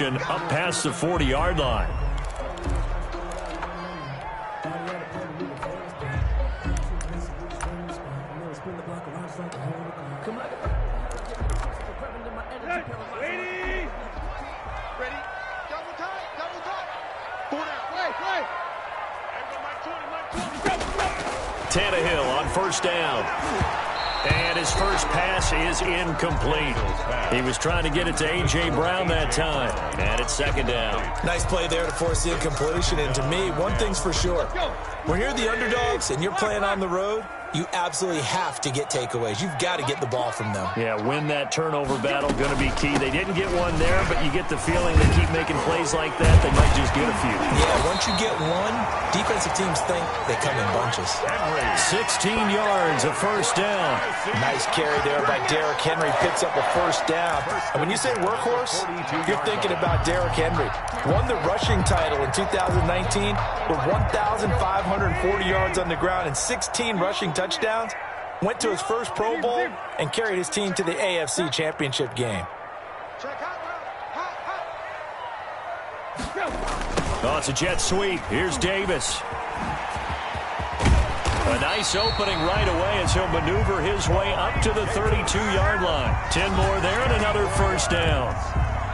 up past the 40-yard line. Tannehill on first down. And his first pass is incomplete. He was trying to get it to A.J. Brown that time. And it's second down. Nice play there to force the incompletion. And to me, one thing's for sure. When you're the underdogs and you're playing on the road, you absolutely have to get takeaways. You've got to get the ball from them. Yeah, win that turnover battle, going to be key. They didn't get one there, but you get the feeling they keep making plays like that, they might just get a few. Yeah, once you get one, defensive teams think they come in bunches. 16 yards, a first down. Nice carry there by Derrick Henry. Picks up a first down. And when you say workhorse, you're thinking about Derrick Henry. Won the rushing title in 2019 with 1,540 yards on the ground and 16 rushing touchdowns. Went to his first Pro Bowl and carried his team to the AFC Championship game. Oh, it's a jet sweep. Here's Davis. A nice opening right away as he'll maneuver his way up to the 32-yard line. 10 more there and another first down.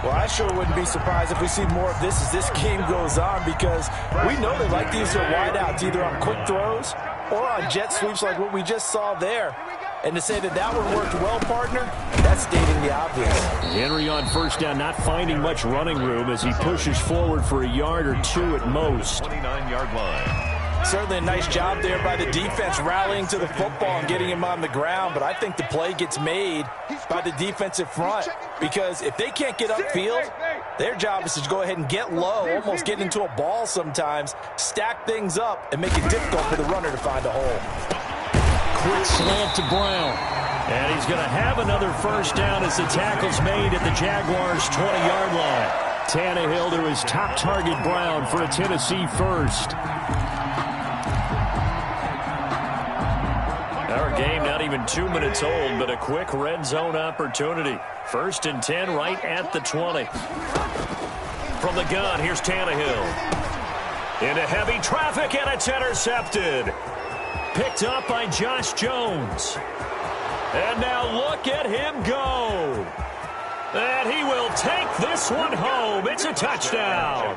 Well, I sure wouldn't be surprised if we see more of this as this game goes on, because we know they like to use their wideouts either on quick throws or on jet sweeps like what we just saw there. And to say that that one worked well, partner, that's stating the obvious. Henry on first down, not finding much running room as he pushes forward for a yard or two at most. 29-yard line. Certainly a nice job there by the defense rallying to the football and getting him on the ground, but I think the play gets made by the defensive front, because if they can't get upfield, their job is to go ahead and get low, almost get into a ball sometimes, stack things up, and make it difficult for the runner to find a hole. Quick slant to Brown. And he's going to have another first down as the tackle's made at the Jaguars' 20-yard line. Tannehill to his top target, Brown, for a Tennessee first. Our game not even 2 minutes old, but a quick red zone opportunity. 1st and 10 right at the 20. From the gun, here's Tannehill. Into heavy traffic, and it's intercepted. Picked up by Josh Jones. And now look at him go. And he will take this one home. It's a touchdown.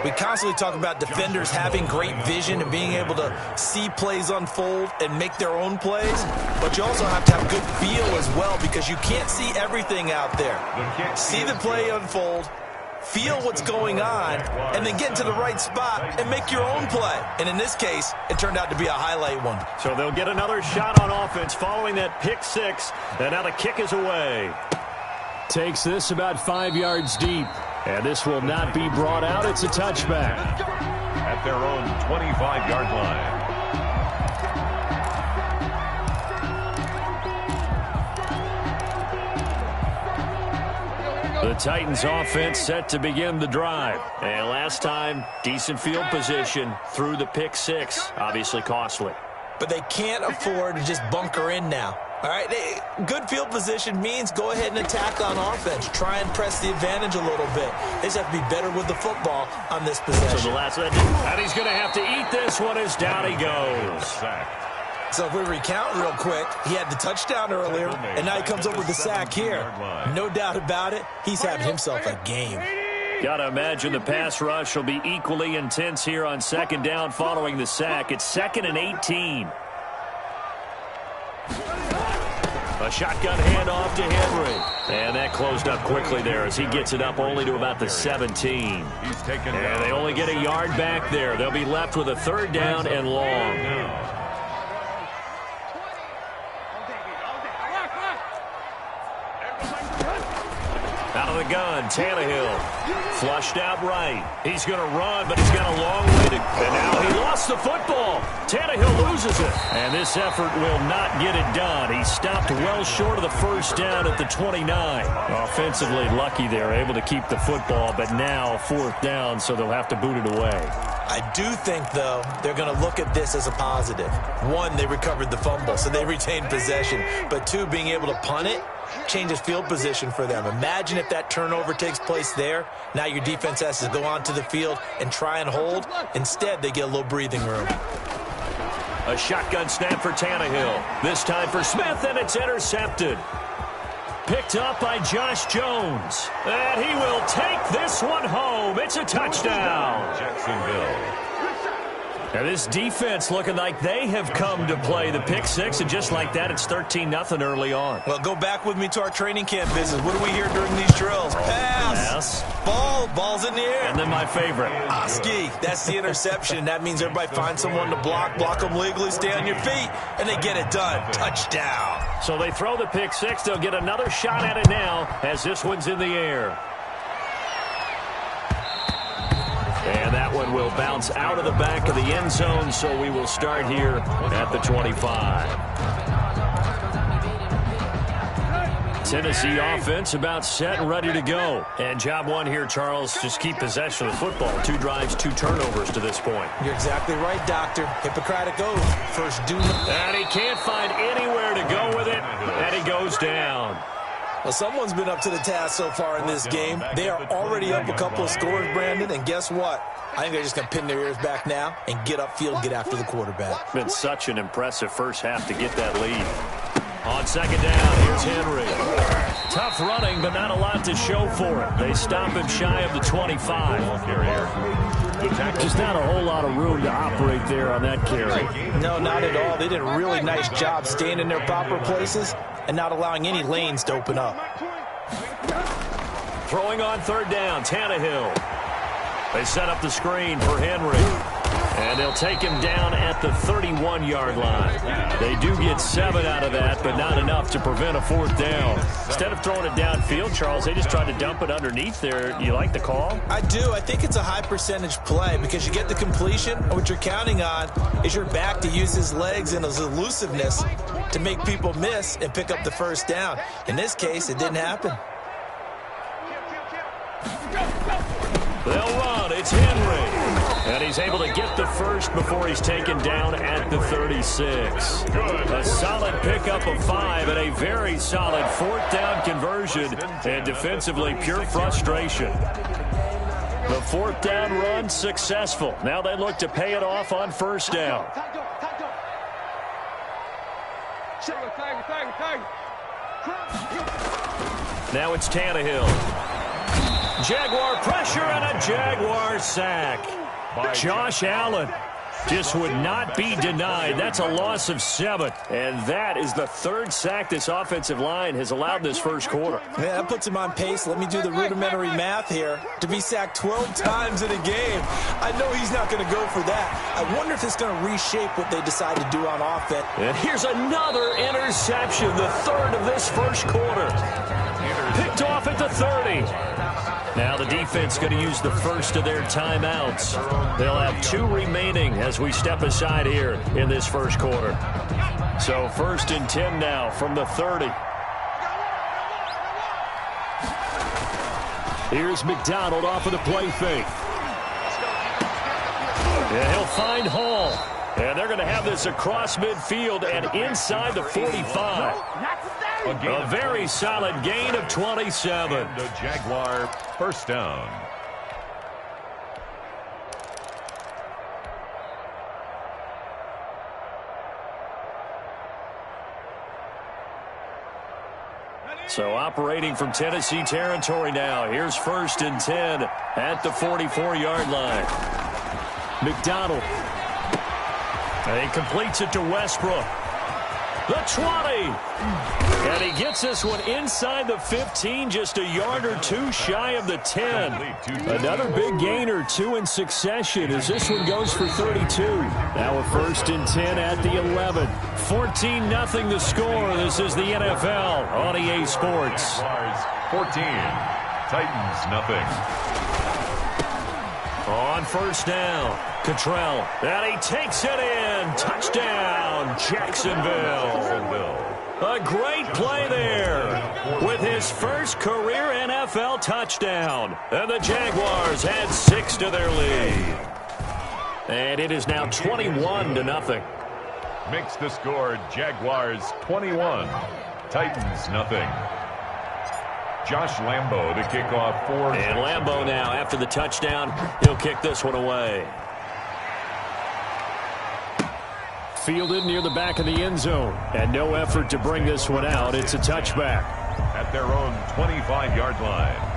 We constantly talk about defenders having great vision and being able to see plays unfold and make their own plays. But you also have to have good feel as well, because you can't see everything out there. See the play unfold, feel what's going on, and then get into the right spot and make your own play. And in this case, it turned out to be a highlight one. So they'll get another shot on offense following that pick six. And now the kick is away. Takes this about 5 yards deep. And this will not be brought out. It's a touchback. At their own 25-yard line. The Titans offense set to begin the drive. And last time, decent field position through the pick six. Obviously costly. But they can't afford to just bunker in now. All right, good field position means go ahead and attack on offense. Try and press the advantage a little bit. They just have to be better with the football on this possession. So the last one, and he's going to have to eat this one as down he goes. So if we recount real quick, he had the touchdown earlier, and now he comes up with the sack here. No doubt about it, he's having himself a game. Got to imagine the pass rush will be equally intense here on second down following the sack. It's 2nd and 18. A shotgun handoff to Henry. And that closed up quickly there as he gets it up only to about the 17. And they only get a yard back there. They'll be left with a 3rd down and long. Out of the gun, Tannehill. Flushed out right. He's going to run, but he's got a long way to... And now he lost the football. Tannehill loses it. And this effort will not get it done. He stopped well short of the first down at the 29. Offensively lucky they're able to keep the football, but now 4th down, so they'll have to boot it away. I do think, though, they're going to look at this as a positive. 1, they recovered the fumble, so they retained possession. But 2, being able to punt it, changes field position for them. Imagine if that turnover takes place there. Now your defense has to go onto the field and try and hold. Instead, they get a little breathing room. A shotgun snap for Tannehill. This time for Smith, and it's intercepted. Picked up by Josh Jones. And he will take this one home. It's a touchdown. Jacksonville. And this defense looking like they have come to play. The pick six, and just like that, it's 13-0 early on. Well, go back with me to our training camp business. What do we hear during these drills? Pass. Ball's in the air. And then my favorite. Oski. That's the interception. That means everybody finds someone to block them legally, stay on your feet, and they get it done. Touchdown. So they throw the pick six. They'll get another shot at it now as this one's in the air. And that one will bounce out of the back of the end zone, so we will start here at the 25. Tennessee offense about set and ready to go. And job one here, Charles, just keep possession of the football. 2 drives, 2 turnovers to this point. You're exactly right, Doctor. Hippocratic oath. First do. And he can't find anywhere to go with it, and he goes down. Well, someone's been up to the task so far in this game. They are already up a couple of scores, Brandon, and guess what? I think they're just going to pin their ears back now and get upfield, get after the quarterback. Been such an impressive first half to get that lead. On second down, here's Henry. Tough running, but not a lot to show for it. They stop him shy of the 25. Just not a whole lot of room to operate there on that carry. No, not at all. They did a really nice job staying in their proper places and not allowing any lanes to open up. Throwing on third down, Tannehill. They set up the screen for Henry. And they'll take him down at the 31-yard line. They do get 7 out of that, but not enough to prevent a fourth down. Instead of throwing it downfield, Charles, they just tried to dump it underneath there. You like the call? I do. I think it's a high percentage play because you get the completion, and what you're counting on is your back to use his legs and his elusiveness to make people miss and pick up the first down. In this case, it didn't happen. They'll run. It's Henry. And he's able to get the first before he's taken down at the 36. A solid pickup of 5 and a very solid fourth down conversion. And defensively, pure frustration. The fourth down run successful. Now they look to pay it off on first down. Now it's Tannehill. Jaguar pressure and a Jaguar sack. Josh Allen just would not be denied. That's a loss of 7. And that is the 3rd sack this offensive line has allowed this first quarter. Yeah, that puts him on pace. Let me do the rudimentary math here. To be sacked 12 times in a game, I know he's not going to go for that. I wonder if it's going to reshape what they decide to do on offense. And here's another interception, the 3rd of this first quarter. Picked off at the 30. Now the defense going to use the first of their timeouts. They'll have 2 remaining as we step aside here in this first quarter. So 1st and 10 now from the 30. Here's McDonald off of the play fake. And he'll find Hall. And they're going to have this across midfield and inside the 45. A very solid gain of 27. The Jaguar first down. So operating from Tennessee territory now. Here's 1st and 10 at the 44-yard line. McDonald. And he completes it to Westbrook. The 20. And he gets this one inside the 15, just a yard or 2 shy of the 10. Another big gain or 2 in succession as this one goes for 32. Now a 1st and 10 at the 11. 14-0 the score. This is the NFL on EA Sports. 14. Titans nothing. On first down, Cottrell. And he takes it in. Touchdown, Jacksonville. A great play there with his first career NFL touchdown. And the Jaguars add 6 to their lead. And it is now 21-0. Makes the score Jaguars 21. Titans nothing. Josh Lambo to kick off for. And Lambo now, after the touchdown, he'll kick this one away. Fielded near the back of the end zone. And no effort to bring this one out. It's a touchback. At their own 25-yard line.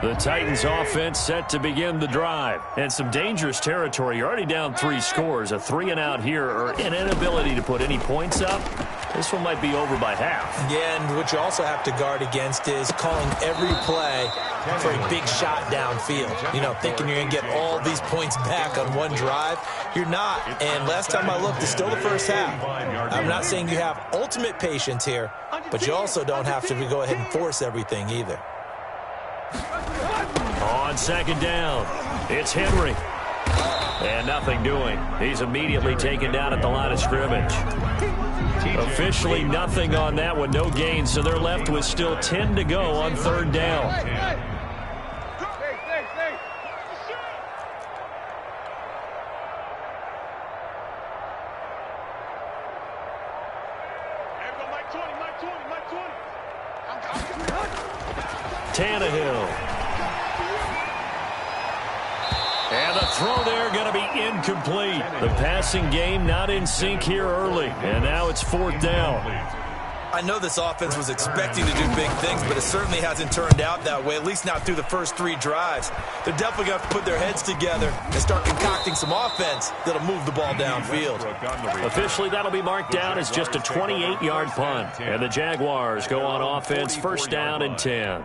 The Titans offense set to begin the drive. And some dangerous territory. You're already down 3 scores. A 3-and-out here or an inability to put any points up. This one might be over by half. Yeah, and what you also have to guard against is calling every play for a big shot downfield. You know, thinking you're going to get all these points back on one drive. You're not. And last time I looked, it's still the first half. I'm not saying you have ultimate patience here, but you also don't have to go ahead and force everything either. On second down, it's Henry. And nothing doing. He's immediately taken down at the line of scrimmage. Officially nothing on that one, no gain, so they're left with still 10 to go on third down. Tannehill. And the throw there going to be incomplete. The passing game not in sync here early. And now it's fourth down. I know this offense was expecting to do big things, but it certainly hasn't turned out that way, at least not through the first 3 drives. They're definitely going to have to put their heads together and start concocting some offense that'll move the ball downfield. Officially, that'll be marked down as just a 28-yard punt. And the Jaguars go on offense, first down and 10.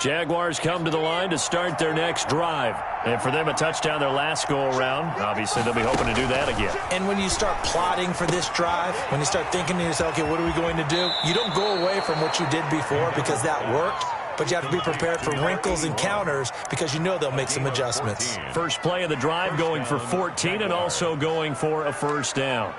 Jaguars come to the line to start their next drive. And for them, a touchdown their last go-around. Obviously, they'll be hoping to do that again. And when you start plotting for this drive, when you start thinking to yourself, okay, what are we going to do? You don't go away from what you did before because that worked. But you have to be prepared for wrinkles and counters because you know they'll make some adjustments. First play of the drive going for 14 and also going for a first down.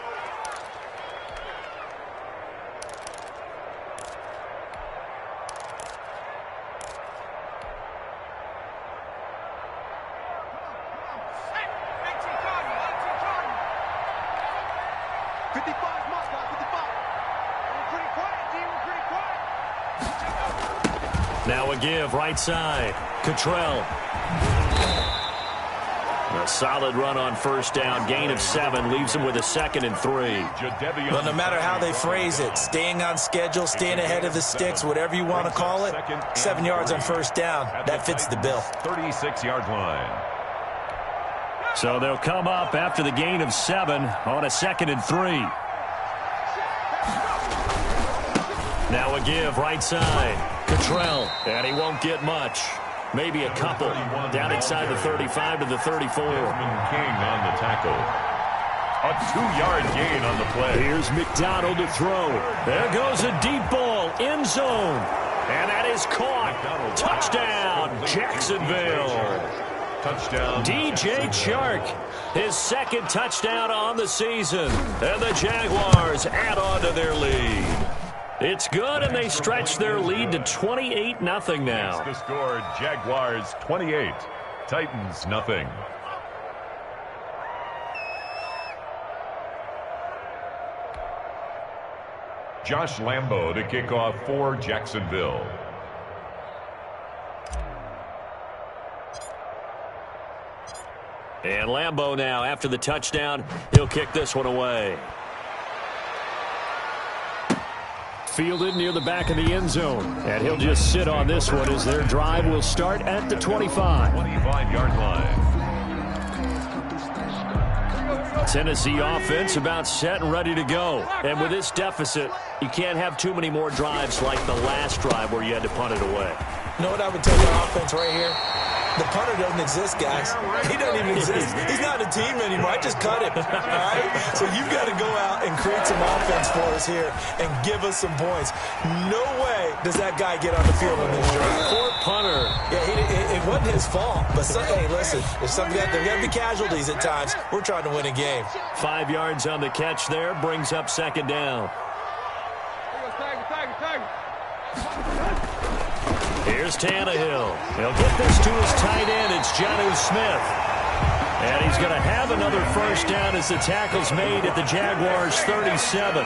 Now a give, right side. Cottrell. A solid run on first down. Gain of 7 leaves him with a 2nd and 3. Well, no matter how they phrase it, staying on schedule, staying ahead of the sticks, whatever you want to call it, 7 yards on first down, that fits the bill. 36-yard line. So they'll come up after the gain of 7 on a 2nd and 3. Now a give, right side. Cottrell, and he won't get much. Maybe a couple. Down inside the 35 to the 34. King on the tackle. A 2-yard gain on the play. Here's McDonald to throw. There goes a deep ball, end zone. And that is caught. Touchdown, Jacksonville. Touchdown. DJ Chark, his 2nd touchdown on the season. And the Jaguars add on to their lead. It's good, and they stretch their lead to 28-0 now. The score, Jaguars 28, Titans nothing. Josh Lambo to kick off for Jacksonville. And Lambo now, after the touchdown, he'll kick this one away. Fielded near the back of the end zone. And he'll just sit on this one as their drive will start at the 25. 25-yard line. Tennessee offense about set and ready to go. And with this deficit, you can't have too many more drives like the last drive where you had to punt it away. You know what I would tell your offense right here? The punter doesn't exist, guys. He doesn't even exist. He's not a team anymore. I just cut him. All right? So you've got to go out and create some offense for us here and give us some points. No way does that guy get on the field on this drive. Poor punter. Yeah, it wasn't his fault. But, hey, listen, there's got to be casualties at times. We're trying to win a game. 5 yards on the catch there. Brings up 2nd down. Here's Tannehill. He'll get this to his tight end. It's Jonnu Smith. And he's going to have another first down as the tackle's made at the Jaguars' 37.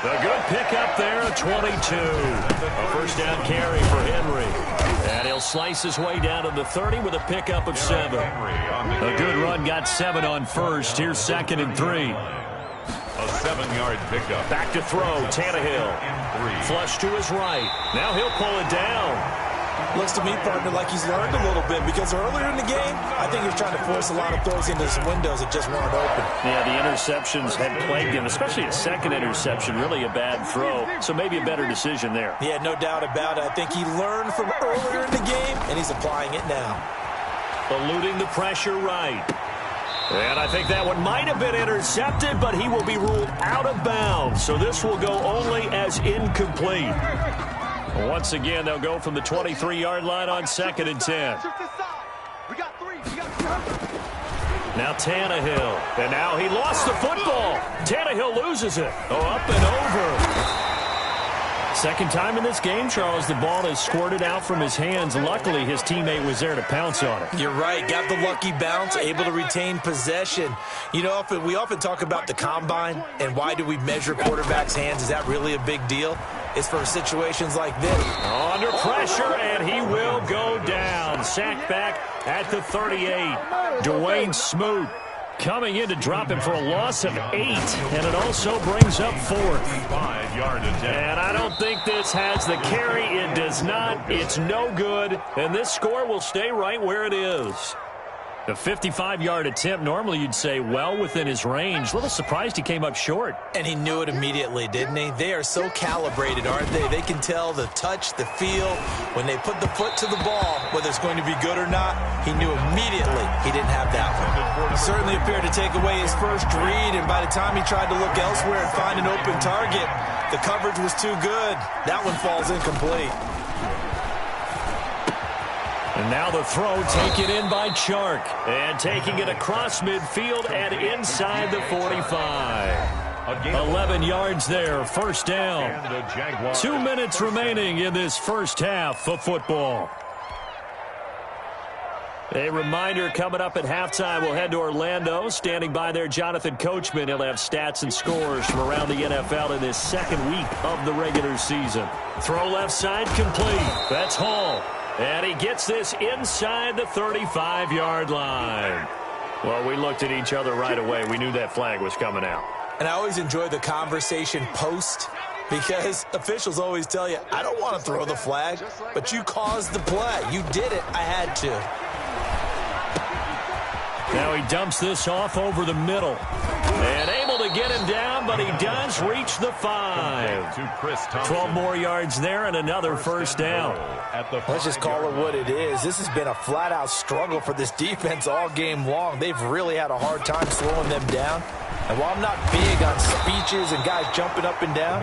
A good pickup there, 22. A first down carry for Henry. And he'll slice his way down to the 30 with a pickup of 7. A good run, got 7 on first. Here's 2nd and 3. A 7-yard pickup. Back to throw, Tannehill. Flush to his right. Now he'll pull it down. Looks to me, partner, like he's learned a little bit because earlier in the game, I think he was trying to force a lot of throws into some windows that just weren't open. Yeah, the interceptions had plagued him, especially a second interception, really a bad throw. So maybe a better decision there. Yeah, no doubt about it. I think he learned from earlier in the game, and he's applying it now. Eluding the pressure right. And I think that one might have been intercepted, but he will be ruled out of bounds. So this will go only as incomplete. Once again, they'll go from the 23-yard line on 2nd and 10. Now Tannehill. And now he lost the football. Tannehill loses it. Oh, up and over. Second time in this game, Charles, the ball has squirted out from his hands. Luckily, his teammate was there to pounce on it. You're right. Got the lucky bounce, able to retain possession. You know, we often talk about the combine and why do we measure quarterbacks' hands. Is that really a big deal? It's for situations like this. Under pressure, and he will go down. Sacked back at the 38. Dwayne Smoot coming in to drop him for a loss of 8, and it also brings up 4th. 5-yard attempt. And I don't think this has the carry. It does not. It's no good, and this score will stay right where it is. A 55-yard attempt, normally you'd say well within his range. A little surprised he came up short. And he knew it immediately, didn't he? They are so calibrated, aren't they? They can tell the touch, the feel. When they put the foot to the ball, whether it's going to be good or not, he knew immediately he didn't have that one. He certainly appeared to take away his first read, and by the time he tried to look elsewhere and find an open target, the coverage was too good. That one falls incomplete. And now the throw taken in by Chark. And taking it across midfield and inside the 45. 11 yards there, first down. 2 minutes remaining in this first half of football. A reminder coming up at halftime, we'll head to Orlando. Standing by there, Jonathan Coachman. He'll have stats and scores from around the NFL in this second week of the regular season. Throw left side complete. That's Hall. And he gets this inside the 35-yard line. Well, we looked at each other right away. We knew that flag was coming out. And I always enjoy the conversation post because officials always tell you, I don't want to throw the flag, but you caused the play. You did it. I had to. Now he dumps this off over the middle. And able to get him down, but he does reach the 5. 12 more yards there and another first down. Let's just call it what it is. This has been a flat-out struggle for this defense all game long. They've really had a hard time slowing them down. And while I'm not big on speeches and guys jumping up and down,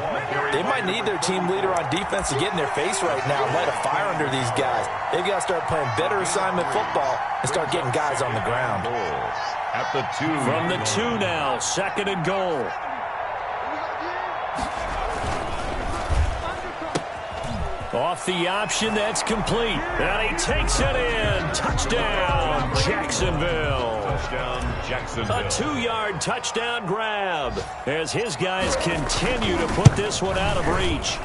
they might need their team leader on defense to get in their face right now and light a fire under these guys. They've got to start playing better assignment football and start getting guys on the ground. At the 2. From the 2 now, 2nd and goal. Off the option, that's complete. And he takes it in. Touchdown, Jacksonville. Touchdown, Jacksonville. A 2-yard touchdown grab as his guys continue to put this one out of reach.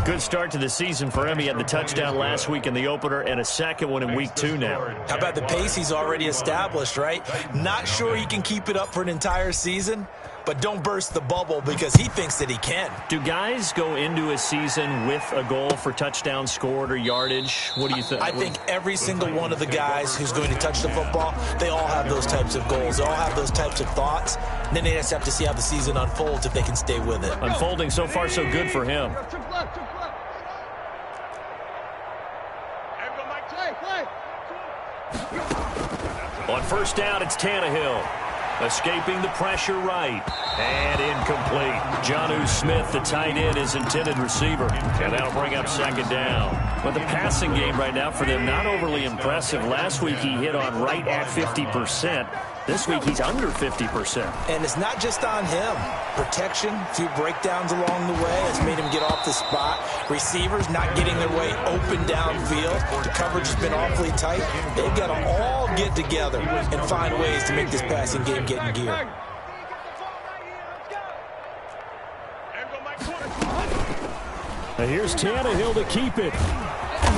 Good start to the season for him. He had the touchdown last week in the opener and a second one in week 2 now. How about the pace he's already established, right? Not sure he can keep it up for an entire season, but don't burst the bubble because he thinks that he can. Do guys go into a season with a goal for touchdown scored or yardage? What do you think? I think every single one of the guys who's going to touch the football, they all have those types of goals. They all have those types of thoughts. And then they just have to see how the season unfolds if they can stay with it. Unfolding so far so good for him. On first down, it's Tannehill. Escaping the pressure right. And complete. Jonnu Smith, the tight end, is intended receiver. And that'll bring up second down. But the passing game right now for them, not overly impressive. Last week he hit on right at 50%. This week he's under 50%. And it's not just on him. Protection, a few breakdowns along the way has made him get off the spot. Receivers not getting their way open downfield. The coverage has been awfully tight. They've got to all get together and find ways to make this passing game get in gear. Here's Tannehill to keep it.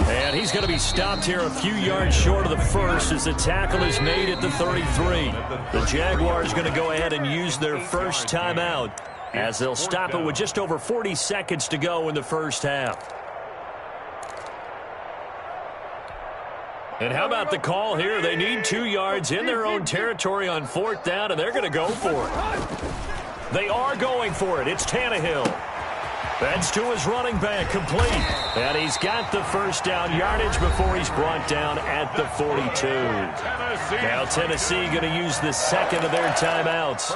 And he's going to be stopped here a few yards short of the first as the tackle is made at the 33. The Jaguars going to go ahead and use their first timeout as they'll stop it with just over 40 seconds to go in the first half. And how about the call here? They need 2 yards in their own territory on 4th down, and they're going to go for it. They are going for it. It's Tannehill. That's to his running back, complete. And he's got the first down yardage before he's brought down at the 42. Now Tennessee going to use the second of their timeouts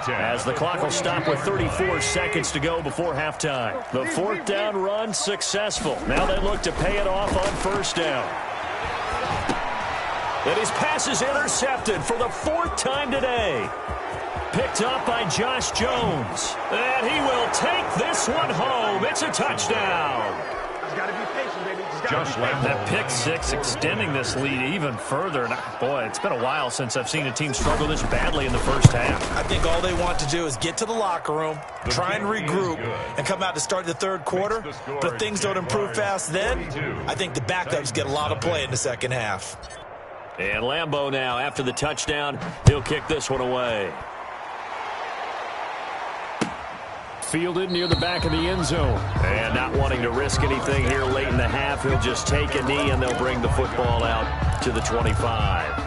as the clock will stop with 34 seconds to go before halftime. The 4th down run successful. Now they look to pay it off on 1st down. And his pass is intercepted for the 4th time today. Picked up by Josh Jones. And he will take this one home. It's a touchdown. That pick six extending this lead even further. And boy, it's been a while since I've seen a team struggle this badly in the first half. I think all they want to do is get to the locker room, try and regroup, and come out to start the 3rd quarter. But if things don't improve fast then, I think the backups get a lot of play in the second half. And Lambeau now, after the touchdown, he'll kick this one away. Fielded near the back of the end zone. And not wanting to risk anything here late in the half, he'll just take a knee and they'll bring the football out to the 25.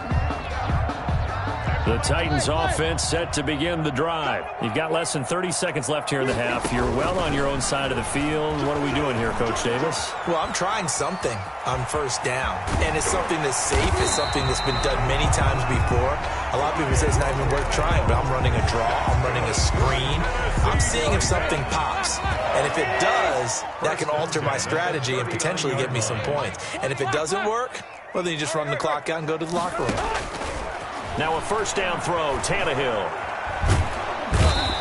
The Titans offense set to begin the drive. You've got less than 30 seconds left here in the half. You're well on your own side of the field. What are we doing here, Coach Davis? Well, I'm trying something on 1st down. And it's something that's safe. It's something that's been done many times before. A lot of people say it's not even worth trying, but I'm running a draw. I'm running a screen. I'm seeing if something pops. And if it does, that can alter my strategy and potentially get me some points. And if it doesn't work, well, then you just run the clock out and go to the locker room. Now a 1st down throw, Tannehill.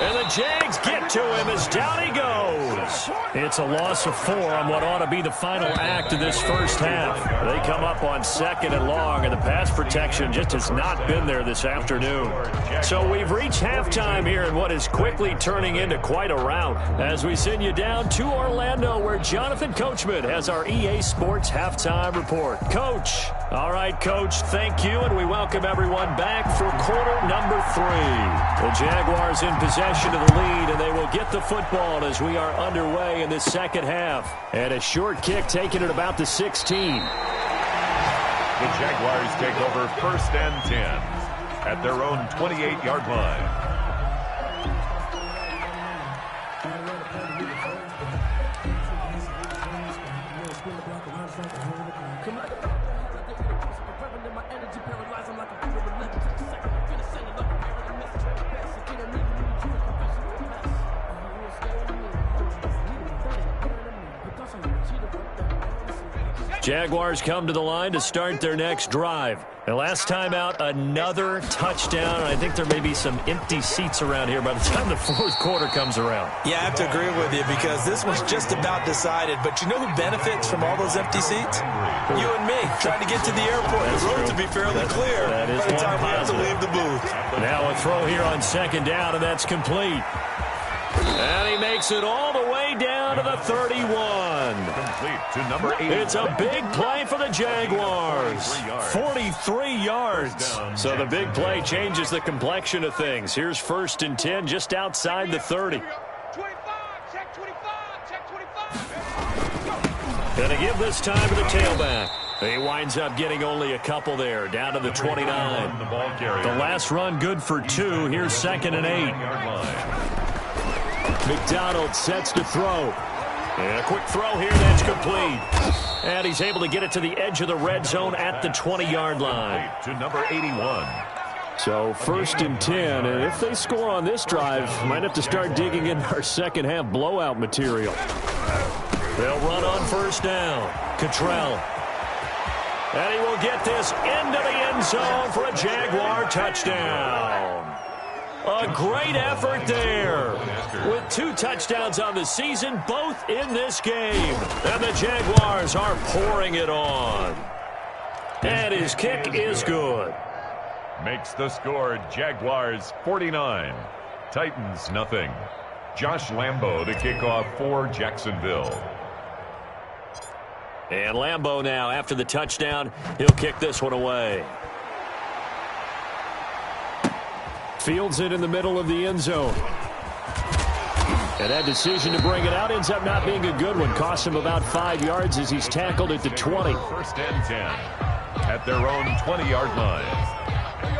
And the Jags get to him as down he goes. It's a loss of 4 on what ought to be the final act of this first half. They come up on 2nd and long, and the pass protection just has not been there this afternoon. So we've reached halftime here in what is quickly turning into quite a rout as we send you down to Orlando where Jonathan Coachman has our EA Sports Halftime Report. Coach. All right, Coach, thank you, and we welcome everyone back for quarter number 3. The Jaguars in possession of the lead, and they will get the football as we are underway in this second half. And a short kick taken at about the 16. The Jaguars take over 1st and 10 at their own 28-yard line. Jaguars come to the line to start their next drive. The last time out, another touchdown. And I think there may be some empty seats around here by the time the 4th quarter comes around. Yeah, I have to agree with you because this one's just about decided. But you know who benefits from all those empty seats? You and me, trying to get to the airport. The roads will be fairly clear by the time we have to leave the booth. Now a throw here on 2nd down, and that's complete. And he makes it all the way down to the 31. Complete to number 8. It's a big play for the Jaguars. 43 yards. So the big play changes the complexion of things. Here's 1st and 10 just outside the 30. Gonna give this time to the tailback. He winds up getting only a couple there, down to the 29. The last run good for 2. Here's 2nd and 8. McDonald sets to throw. And a quick throw here, that's complete. And he's able to get it to the edge of the red zone at the 20-yard line. To number 81. So 1st and 10, and if they score on this drive, might have to start digging in our second half blowout material. They'll run on 1st down. Cottrell. And he will get this into the end zone for a Jaguar touchdown. A great effort there. With 2 touchdowns on the season, both in this game. And the Jaguars are pouring it on. And his kick is good. Makes the score Jaguars 49, Titans nothing. Josh Lambo to kick off for Jacksonville. And Lambo now, after the touchdown, he'll kick this one away. Fields it in the middle of the end zone. And that decision to bring it out ends up not being a good one. Cost him about 5 yards as he's tackled at the 20. 1st and 10 at their own 20-yard line.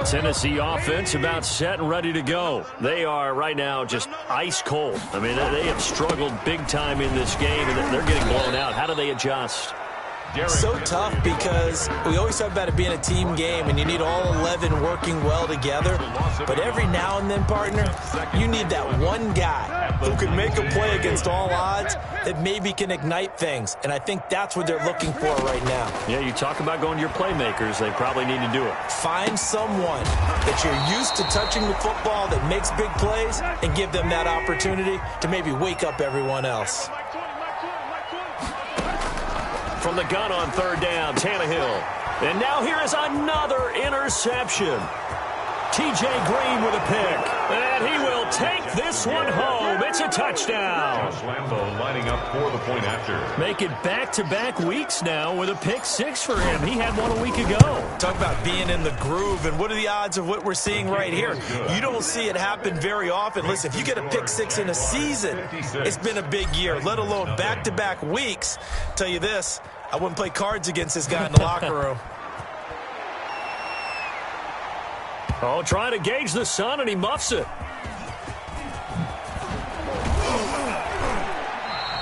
Tennessee offense about set and ready to go. They are right now just ice cold. I mean, they have struggled big time in this game, and they're getting blown out. How do they adjust? So tough because we always talk about it being a team game and you need all 11 working well together. But every now and then, partner, you need that one guy who can make a play against all odds that maybe can ignite things. And I think that's what they're looking for right now. Yeah, you talk about going to your playmakers. They probably need to do it. Find someone that you're used to touching the football that makes big plays and give them that opportunity to maybe wake up everyone else. From the gun on 3rd down, Tannehill. And now here is another interception. T.J. Green with a pick. And he will take this one home. It's a touchdown. Josh Lambo lining up for the point after. Make it back-to-back weeks now with a pick 6 for him. He had one a week ago. Talk about being in the groove, and what are the odds of what we're seeing right here? You don't see it happen very often. Listen, if you get a pick 6 in a season, it's been a big year, let alone back-to-back weeks. Tell you this, I wouldn't play cards against this guy in the locker room. Oh, trying to gauge the sun, and he muffs it.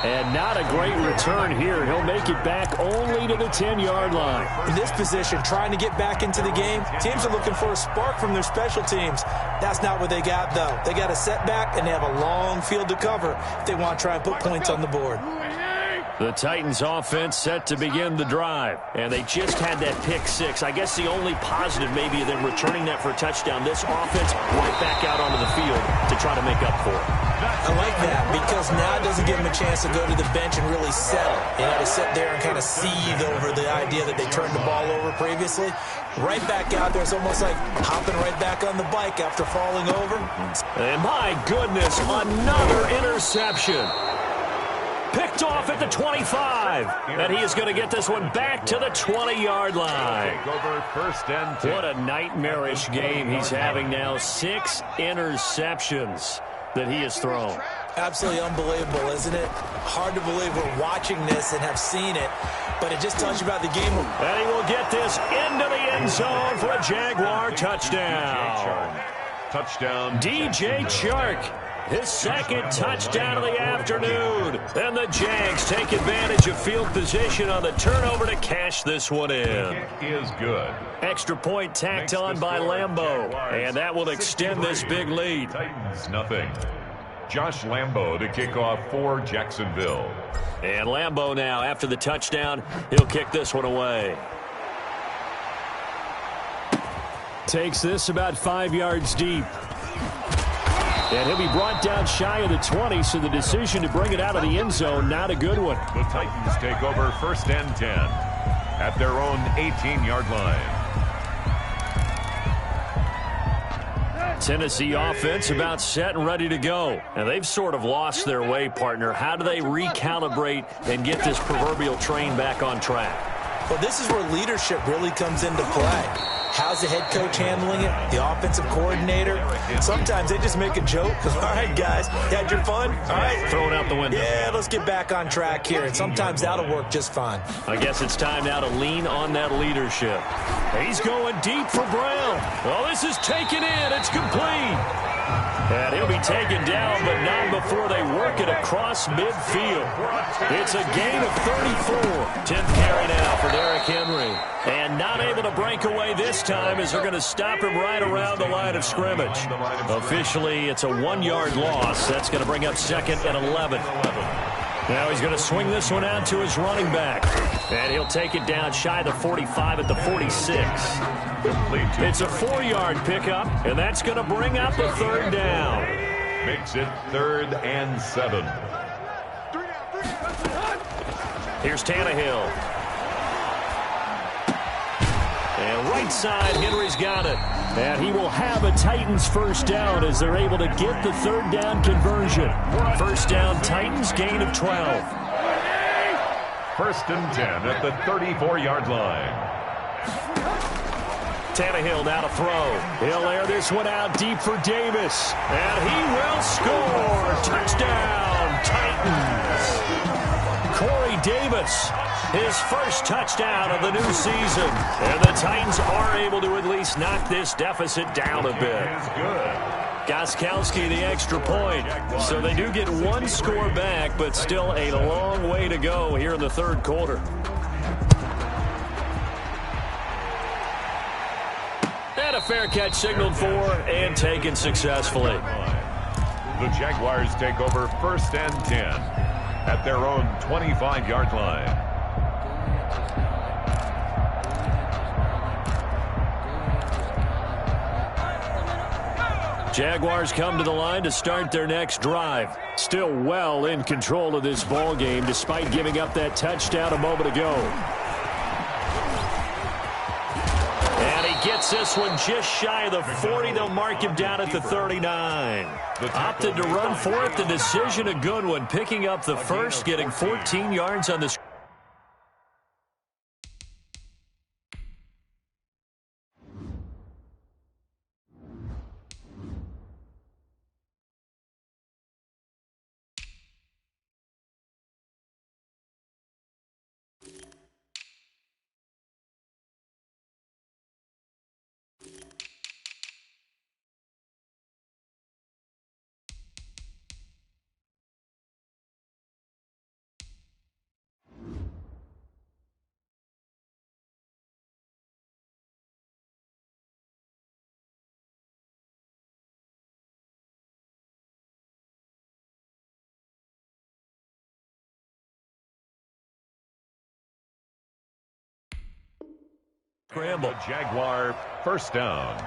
And not a great return here. He'll make it back only to the 10-yard line. In this position, trying to get back into the game, teams are looking for a spark from their special teams. That's not what they got, though. They got a setback, and they have a long field to cover if they want to try and put points on the board. The Titans offense set to begin the drive, and they just had that pick 6. I guess the only positive maybe of them returning that for a touchdown. This offense right back out onto the field to try to make up for it. I like that because now it doesn't give them a chance to go to the bench and really settle. They had to sit there and kind of seethe over the idea that they turned the ball over previously. Right back out there, it's almost like hopping right back on the bike after falling over. And my goodness, another interception. Picked off at the 25. And he is going to get this one back to the 20-yard line. Take over 1st and 10. What a nightmarish game he's having now. 6 interceptions that he has thrown. Absolutely unbelievable, isn't it? Hard to believe we're watching this and have seen it, but it just tells you about the game. And he will get this into the end zone for a Jaguar touchdown. Touchdown. DJ Chark. His 2nd touchdown of the afternoon. And the Jags take advantage of field position on the turnover to cash this one in. It is good. Extra point tacked on by Lambo. And that will extend this big lead. Titans nothing. Josh Lambo to kick off for Jacksonville. And Lambo now, after the touchdown, he'll kick this one away. Takes this about 5 yards deep. And he'll be brought down shy of the 20, so the decision to bring it out of the end zone, not a good one. The Titans take over 1st and 10 at their own 18-yard line. Tennessee offense about set and ready to go. And they've sort of lost their way, partner. How do they recalibrate and get this proverbial train back on track? Well, this is where leadership really comes into play. How's the head coach handling it? The offensive coordinator? Sometimes they just make a joke because, all right, guys, you had your fun? All right. Throw it out the window. Yeah, let's get back on track here. And sometimes that'll work just fine. I guess it's time now to lean on that leadership. He's going deep for Brown. Oh, this is taken in. It's complete. And he'll be taken down, but not before they work it across midfield. It's a gain of 34. 10th carry now for Derrick Henry. And not able to break away this time as they're going to stop him right around the line of scrimmage. Officially, it's a 1-yard loss. That's going to bring up 2nd and 11. Now he's going to swing this one out to his running back. And he'll take it down shy of the 45 at the 46. It's a 4-yard pickup, and that's going to bring up a 3rd down. Makes it 3rd and 7. Here's Tannehill. And right side, Henry's got it. And he will have a Titans 1st down as they're able to get the 3rd down conversion. 1st down, Titans, gain of 12. 1st and 10 at the 34-yard line. Tannehill now to throw. He'll air this one out deep for Davis. And he will score. Touchdown, Titans. Corey Davis, his 1st touchdown of the new season. And the Titans are able to at least knock this deficit down a bit. Gostkowski the extra point. So they do get 1 score back, but still a long way to go here in the 3rd quarter. And a fair catch signaled for and taken successfully. The Jaguars take over 1st and 10 at their own 25-yard line. Jaguars come to the line to start their next drive. Still well in control of this ball game despite giving up that touchdown a moment ago. And he gets this one just shy of the 40. They'll mark him down at the 39. Opted to run for it. The decision a good one. Picking up the 1st, getting 14 yards on the screen. Scramble. Jaguar 1st down.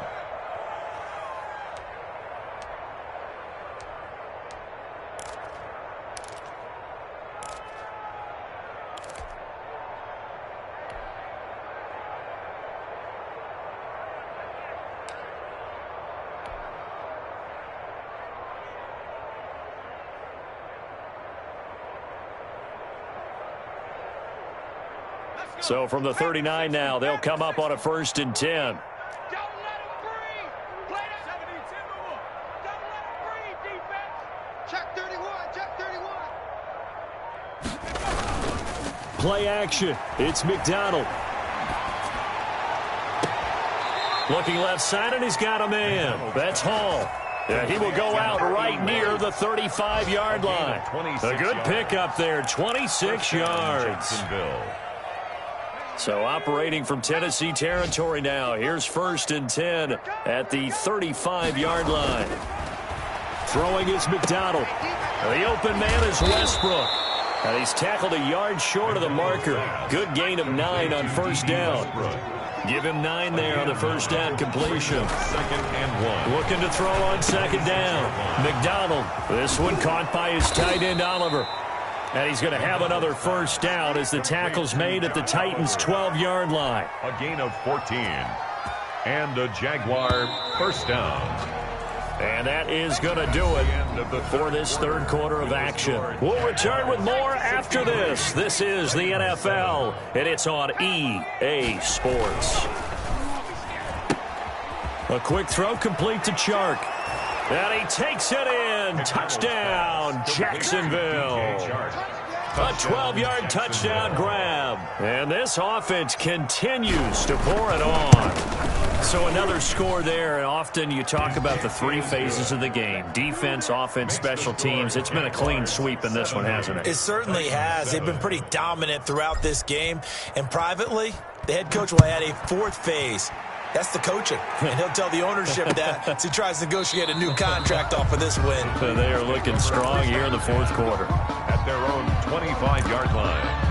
So from the 39 now, they'll come up on a 1st and 10. Play action. It's McDonald. Looking left side, and he's got a man. That's Hall. And he will go out right near the 35-yard line. A good pickup there, 26 yards. So operating from Tennessee territory now. Here's 1st and 10 at the 35-yard line. Throwing is McDonald. The open man is Westbrook. And he's tackled a yard short of the marker. Good gain of 9 on 1st down. Give him 9 there on the 1st down completion. 2nd and 1. Looking to throw on 2nd down. McDonald. This one caught by his tight end, Oliver. And he's going to have another 1st down as the tackle's made at the Titans' 12-yard line. A gain of 14. And a Jaguar 1st down. And that is going to do it for this 3rd quarter of action. We'll return with more after this. This is the NFL, and it's on EA Sports. A quick throw complete to Chark. And he takes it in. Touchdown, Jacksonville. A 12-yard touchdown grab. And this offense continues to pour it on. So another score there, and often you talk about the three phases of the game: defense, offense, special teams. It's been a clean sweep in this one, hasn't it? It certainly has. They've been pretty dominant throughout this game. And privately, the head coach will add a fourth phase. That's the coaching. And he'll tell the ownership that as he tries to negotiate a new contract off of this win. So they are looking strong here in the fourth quarter. At their own 25-yard line.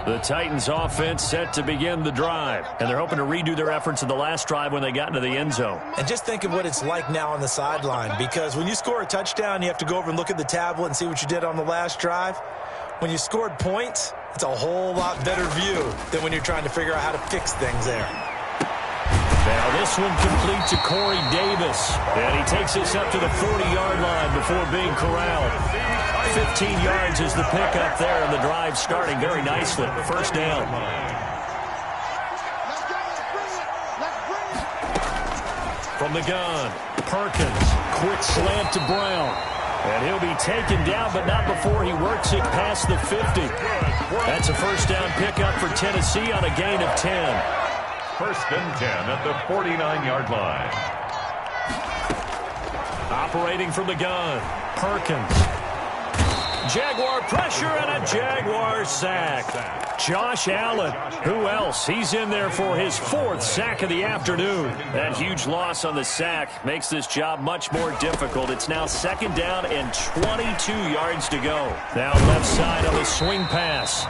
The Titans offense set to begin the drive, and they're hoping to redo their efforts in the last drive when they got into the end zone. And just think of what it's like now on the sideline, because when you score a touchdown, you have to go over and look at the tablet and see what you did on the last drive. When you scored points, it's a whole lot better view than when you're trying to figure out how to fix things there. Now this one complete to Corey Davis, and he takes this up to the 40-yard line before being corralled. 15 yards is the pickup there, and the drive starting very nicely. First down. From the gun, Perkins, quick slant to Brown. And he'll be taken down, but not before he works it past the 50. That's a first down pickup for Tennessee on a gain of 10. First and 10 at the 49-yard line. Operating from the gun, Perkins. Jaguar pressure and a Jaguar sack. Josh Allen, who else? He's in there for his fourth sack of the afternoon. That huge loss on the sack makes this job much more difficult. It's now second down and 22 yards to go. Now left side on the swing pass.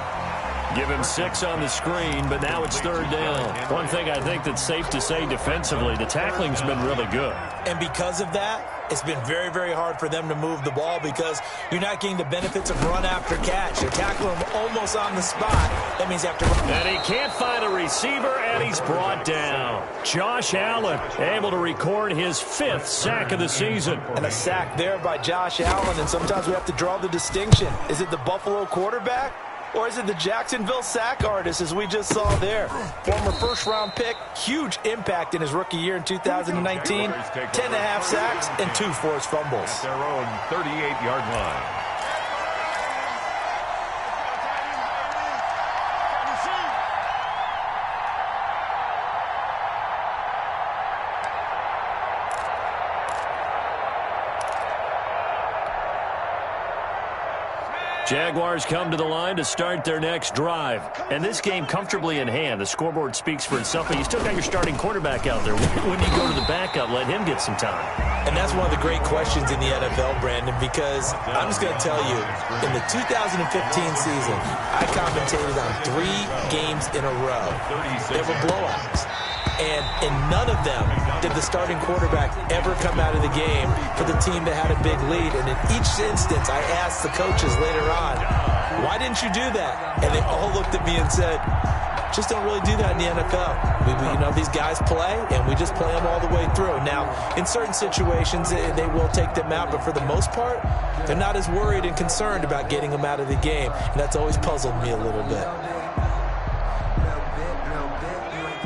Give him 6 on the screen, but now it's third down. One thing I think that's safe to say defensively, the tackling's been really good. And because of that, it's been very, very hard for them to move the ball because you're not getting the benefits of run after catch. You're tackling him almost on the spot. That means you have to run. And he can't find a receiver, and he's brought down. Josh Allen able to record his 5th sack of the season. And a sack there by Josh Allen, and sometimes we have to draw the distinction. Is it the Buffalo quarterback? Or is it the Jacksonville sack artist, as we just saw there? Former first-round pick, huge impact in his rookie year in 2019. 10.5 sacks and 2 forced fumbles. At their own 38-yard line. Jaguars come to the line to start their next drive. And this game comfortably in hand. The scoreboard speaks for itself, but you still got your starting quarterback out there. When you go to the backup, let him get some time. And that's one of the great questions in the NFL, Brandon, because I'm just going to tell you, in the 2015 season, I commentated on 3 games in a row. There were blowouts. And in none of them did the starting quarterback ever come out of the game for the team that had a big lead. And in each instance, I asked the coaches later on, why didn't you do that? And they all looked at me and said, just don't really do that in the NFL. You know, these guys play, and we just play them all the way through. Now, in certain situations, they will take them out, but for the most part, they're not as worried and concerned about getting them out of the game. And that's always puzzled me a little bit.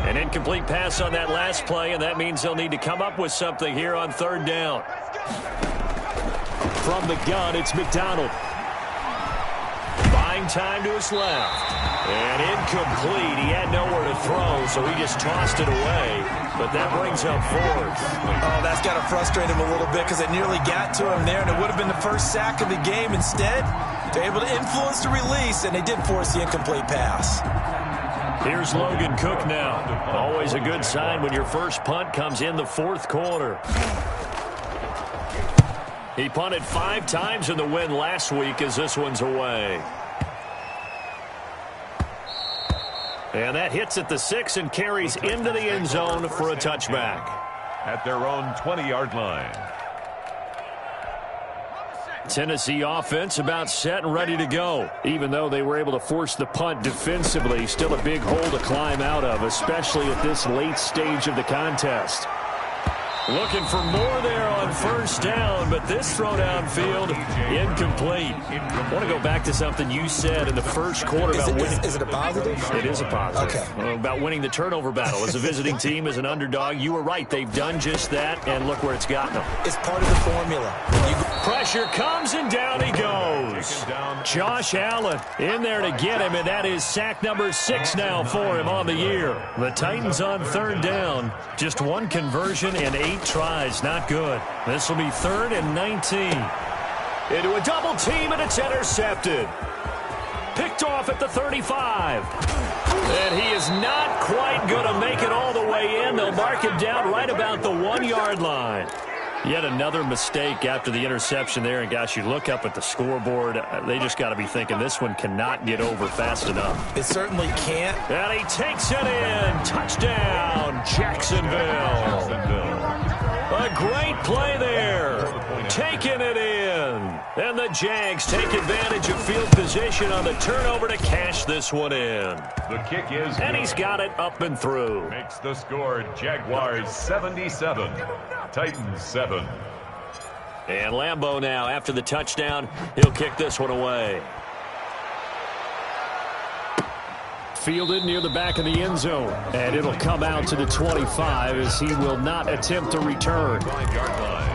An incomplete pass on that last play, and that means they'll need to come up with something here on third down. From the gun, it's McDonald. Buying time to his left. And incomplete. He had nowhere to throw, so he just tossed it away. But that brings up fourth. Oh, that's got to frustrate him a little bit because it nearly got to him there, and it would have been the first sack of the game. Instead, they're able to influence the release, and they did force the incomplete pass. Here's Logan Cook now. Always a good sign when your first punt comes in the fourth quarter. He punted 5 times in the win last week as this one's away. And that hits at the 6 and carries into the end zone for a touchback. At their own 20-yard line. Tennessee offense about set and ready to go. Even though they were able to force the punt defensively, still a big hole to climb out of, especially at this late stage of the contest. Looking for more there on first down, but this throw downfield incomplete. I want to go back to something you said in the first quarter about winning. Is it a positive? It is a positive. Okay. About winning the turnover battle. As a visiting team, as an underdog, you were right. They've done just that, and look where it's gotten them. It's part of the formula. Pressure comes, and down he goes. Josh Allen in there to get him, and that is sack number 6 now for him on the year. The Titans on third down. Just one conversion and 8 tries. Not good. This will be 3rd and 19. Into a double team, and it's intercepted. Picked off at the 35. And he is not quite going to make it all the way in. They'll mark him down right about the 1-yard line. Yet another mistake after the interception there. And, gosh, you look up at the scoreboard. They just got to be thinking this one cannot get over fast enough. It certainly can't. And he takes it in. Touchdown, Jacksonville. A great play there. Taking it in. And the Jags take advantage of field position on the turnover to cash this one in. The kick is and he's got it up and through. Makes the score Jaguars 77, Titans 7. And Lambeau now, after the touchdown, he'll kick this one away. Fielded near the back of the end zone. And it'll come out to the 25 as he will not attempt to return. 5-yard line.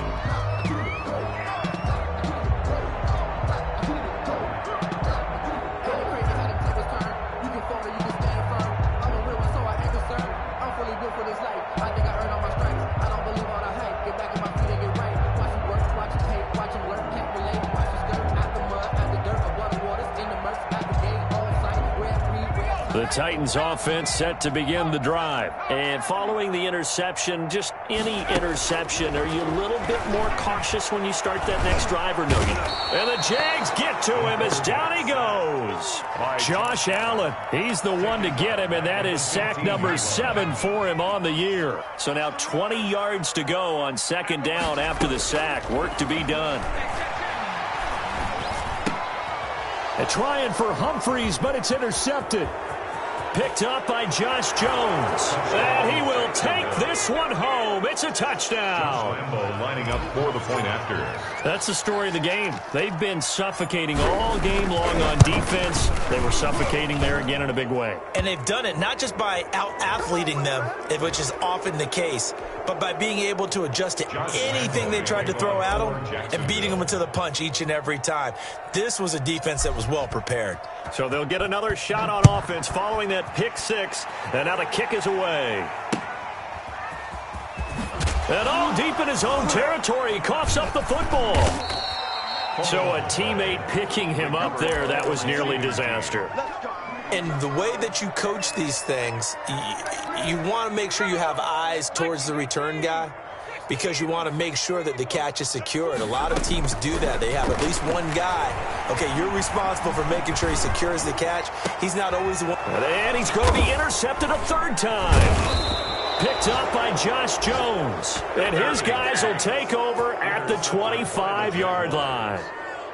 The Titans offense set to begin the drive. And following the interception, just any interception, are you a little bit more cautious when you start that next drive or no? And the Jags get to him as down he goes. Josh Allen, he's the one to get him, and that is sack number 7 for him on the year. So now 20 yards to go on second down after the sack. Work to be done. And trying for Humphreys, but it's intercepted. Picked up by Josh Jones. And he will take this one home. It's a touchdown. Lambeau lining up for the point after. That's the story of the game. They've been suffocating all game long on defense. They were suffocating there again in a big way. And they've done it not just by out-athleting them, which is often the case, but by being able to adjust to anything they tried to throw at them and beating them into the punch each and every time. This was a defense that was well prepared. So they'll get another shot on offense following that pick 6. And now the kick is away. And all deep in his own territory, he coughs up the football. So a teammate picking him up there, that was nearly disaster. And the way that you coach these things, you want to make sure you have eyes towards the return guy because you want to make sure that the catch is secured. A lot of teams do that. They have at least one guy. Okay, you're responsible for making sure he secures the catch. He's not always the one. And he's going to be intercepted a 3rd time. Picked up by Josh Jones. And his guys will take over at the 25-yard line.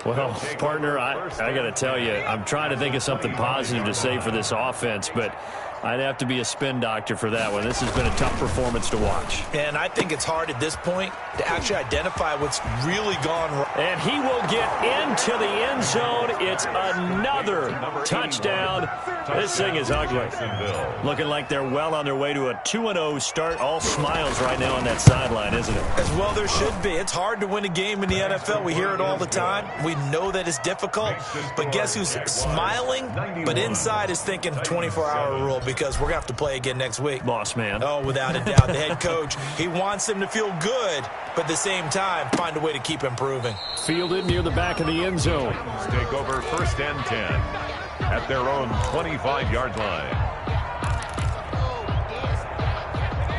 Well, partner, I got to tell you, I'm trying to think of something positive to say for this offense, but I'd have to be a spin doctor for that one. This has been a tough performance to watch. And I think it's hard at this point to actually identify what's really gone wrong. And he will get into the end zone. It's another touchdown. This thing is ugly. Looking like they're well on their way to a 2-0 start. All smiles right now on that sideline, isn't it? As well there should be. It's hard to win a game in the NFL. We hear it all the time. We know that it's difficult. But guess who's smiling? But inside is thinking 24-hour rule because we're going to have to play again next week. Boss man. Oh, without a doubt. The head coach, he wants them to feel good, but at the same time, find a way to keep improving. Fielded near the back of the end zone. Take over 1st and 10 at their own 25-yard line.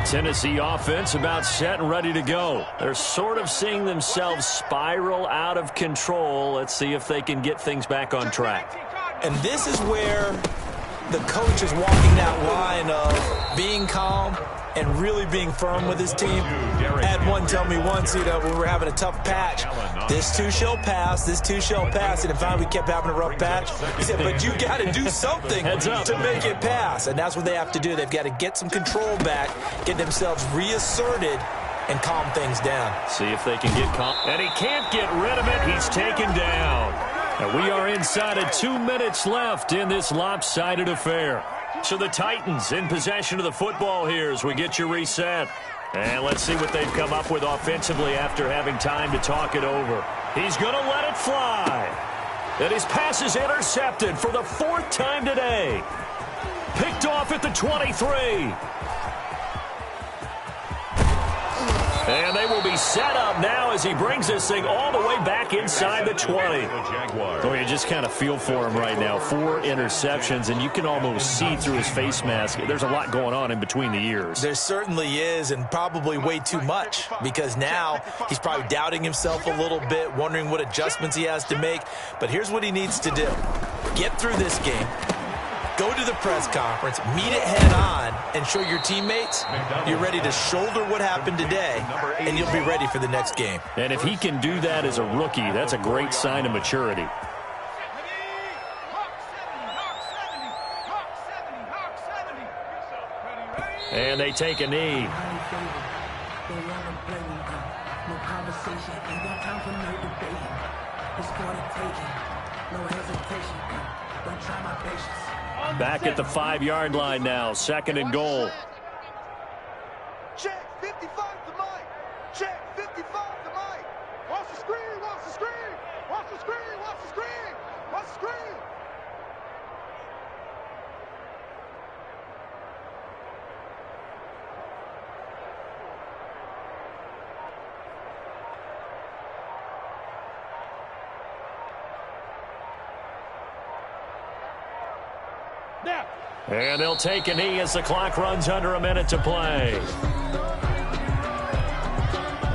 Tennessee offense about set and ready to go. They're sort of seeing themselves spiral out of control. Let's see if they can get things back on track. And this is where the coach is walking that line of being calm and really being firm with his team. I had one tell me once, when we were having a tough patch, this too shall pass, this too shall pass. And finally we kept having a rough patch. He said, but you got to do something to make it pass. And that's what they have to do. They've got to get some control back, get themselves reasserted, and calm things down. See if they can get calm. And he can't get rid of it. He's taken down. And we are inside of 2 minutes left in this lopsided affair. So the Titans in possession of the football here as we get you reset. And let's see what they've come up with offensively after having time to talk it over. He's going to let it fly. And his pass is intercepted for the 4th time today. Picked off at the 23. And they will be set up now as he brings this thing all the way back inside the 20. Oh, you just kind of feel for him right now. 4 interceptions, and you can almost see through his face mask. There's a lot going on in between the ears. There certainly is, and probably way too much, because now he's probably doubting himself a little bit, wondering what adjustments he has to make. But here's what he needs to do. Get through this game. Go to the press conference, meet it head on, and show your teammates you're ready to shoulder what happened today, and you'll be ready for the next game. And if he can do that as a rookie, that's a great sign of maturity. And they take a knee. Back at the 5-yard line now, 2nd and goal. Check 55 to Mike. Check 55 to Mike. Watch the screen, watch the screen. Watch the screen, watch the screen. Watch the screen. And they'll take a knee as the clock runs under a minute to play.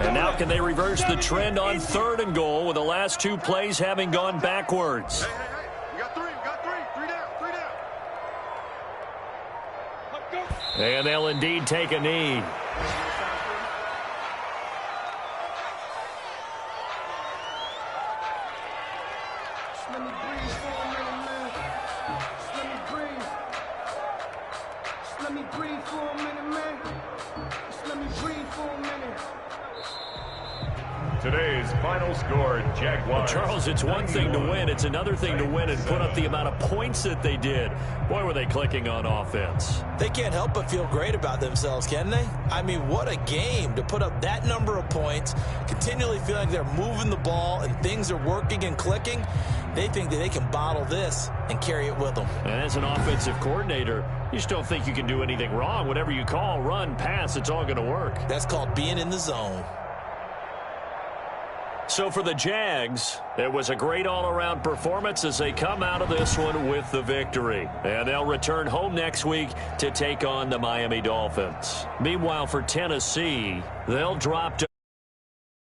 And now can they reverse the trend on 3rd and goal with the last 2 plays having gone backwards? Hey, we got 3, we got 3. 3 down, 3 down. Let's go. And they'll indeed take a knee. Let me breathe for a minute, man. Let me breathe. Let me breathe for a minute, man. Just let me breathe for a minute. Today's final score, Jaguars. Charles, it's one thing to win. It's another thing to win and put up the amount of points that they did. Boy, were they clicking on offense. They can't help but feel great about themselves, can they? I mean, what a game to put up that number of points, continually feeling like they're moving the ball and things are working and clicking. They think that they can bottle this and carry it with them. And as an offensive coordinator, you just don't think you can do anything wrong. Whatever you call, run, pass, it's all going to work. That's called being in the zone. So for the Jags, it was a great all-around performance as they come out of this one with the victory. And they'll return home next week to take on the Miami Dolphins. Meanwhile, for Tennessee, they'll drop to